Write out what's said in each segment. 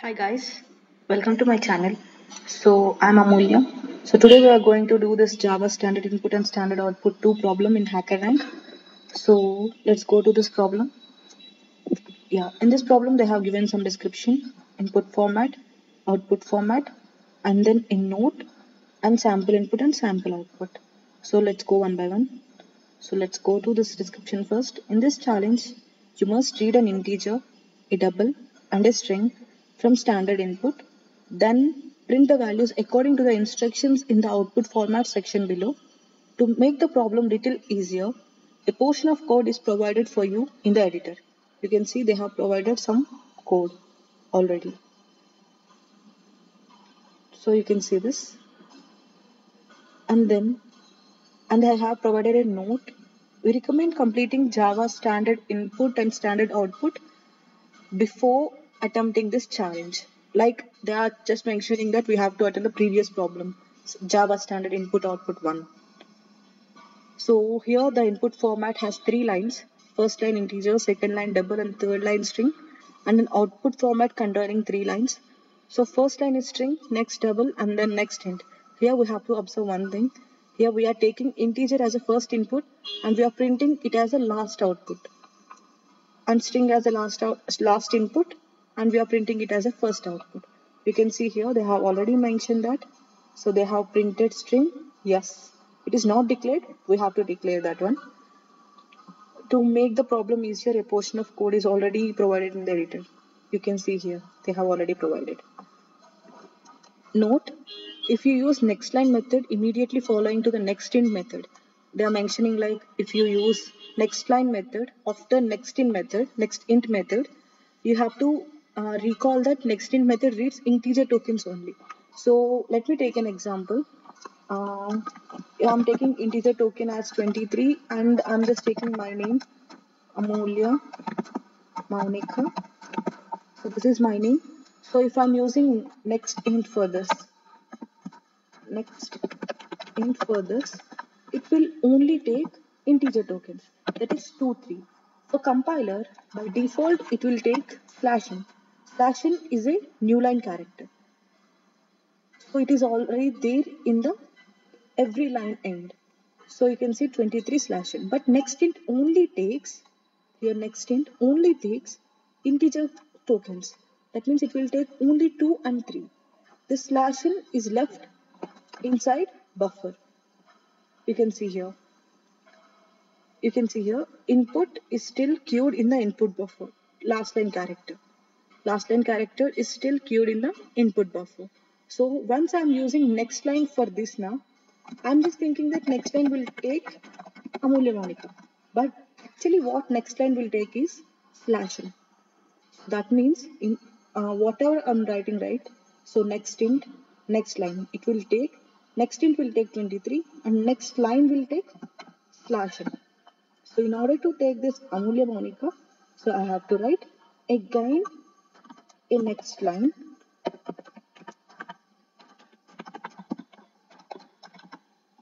Hi guys, welcome to my channel. So I'm Amulya. So today we are going to do this Java standard input and standard output 2 problem in HackerRank. So let's go to this problem. Yeah, in this problem they have given some description, input format, output format, and then a note and sample input and sample output. So let's go one by one. So let's go to this description first. In this challenge, you must read an integer, a double, and a string from standard input. Then print the values according to the instructions in the output format section below. To make the problem little easier, a portion of code is provided for you in the editor. You can see they have provided some code already. So you can see this. And I have provided a note. We recommend completing Java standard input and standard output before attempting this challenge. Like they are just mentioning that we have to attend the previous problem, Java standard input output 1. So here the input format has 3 lines. First line integer, second line double, and third line string, and an output format containing 3 lines. So first line is string, next double, and then next int. Here we have to observe one thing. Here we are taking integer as a first input and we are printing it as a last output, and string as a last input, and we are printing it as a first output. You can see here they have already mentioned that. So they have printed string. Yes, it is not declared. We have to declare that one. To make the problem easier, a portion of code is already provided in the editor. You can see here they have already provided. Note, if you use next line method immediately following to the next int method, they are mentioning like if you use next line method after next int method, you have to recall that next int method reads integer tokens only. So let me take an example. I'm taking integer token as 23 and I'm just taking my name Amulya Monica. So this is my name. So if I'm using next int for this, it will only take integer tokens, that is 2, 3. For compiler, by default, it will take /n. /n is a new line character. So it is already there in the every line end. So you can see 23 /n. But next int only takes, integer tokens. That means it will take only 2 and 3. This /n is left inside buffer. You can see here. Input is still queued in the input buffer. Last line character is still queued in the input buffer. So once I'm using next line for this now, I'm just thinking that next line will take Amulya Monica. But actually what next line will take is /n. That means in whatever I'm writing, right? So next int, next line, next int will take 23 and next line will take /n. So in order to take this Amulya Monica, so I have to write again a next line.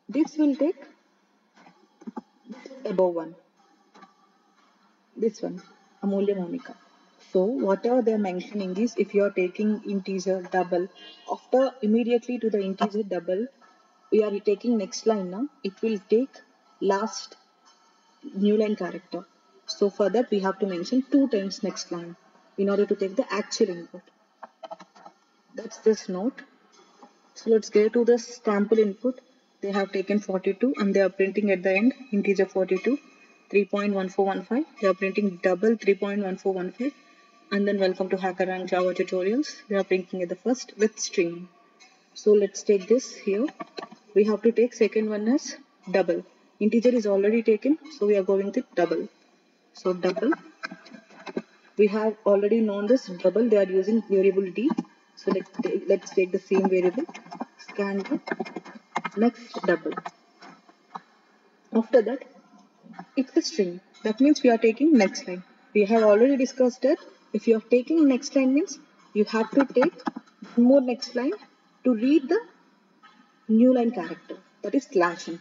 This will take above one. This one, Amulya Monica. So whatever they are mentioning is if you are taking integer double, after immediately to the integer double, we are taking next line now. It will take last new line character. So for that we have to mention 2 times next line in order to take the actual input. That's this note. So let's get to the sample input. They have taken 42 and they are printing at the end integer 42, 3.1415. They are printing double 3.1415. And then welcome to HackerRank Java tutorials. They are printing at the first with string. So let's take this here. We have to take second one as double. Integer is already taken, so we are going with double. So double. We have already known this double. They are using variable d. So let's take the same variable. Scan next double. After that, it's a string. That means we are taking next line. We have already discussed that if you are taking next line means you have to take one more next line to read the new line character, that is /n.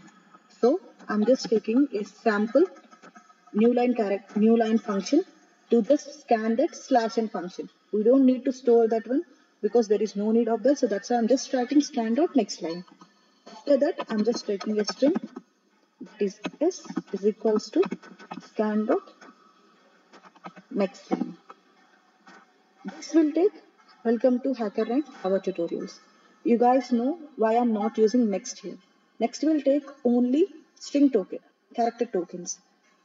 So I'm just taking a sample new line function to just scan that /n function. We don't need to store that one because there is no need of that. So that's why I'm just writing scan dot next line. After that, I'm just writing a string that is s is equals to scan dot next line. This will take welcome to HackerRank our tutorials. You guys know why I'm not using next here. Next will take only string token, character tokens.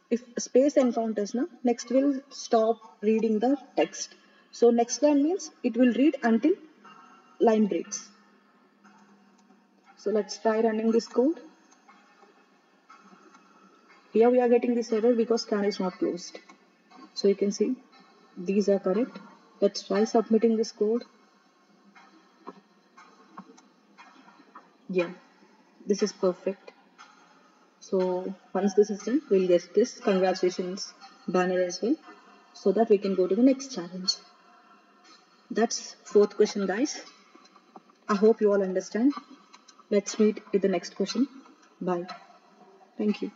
If space encounters now, next will stop reading the text. So next line means it will read until line breaks. So let's try running this code. Here we are getting this error because scan is not closed. So you can see these are correct. Let's try submitting this code. Yeah, this is perfect. So once this is done, we'll get this congratulations banner as well, so that we can go to the next challenge. That's 4th question, guys. I hope you all understand. Let's meet with the next question. Bye. Thank you.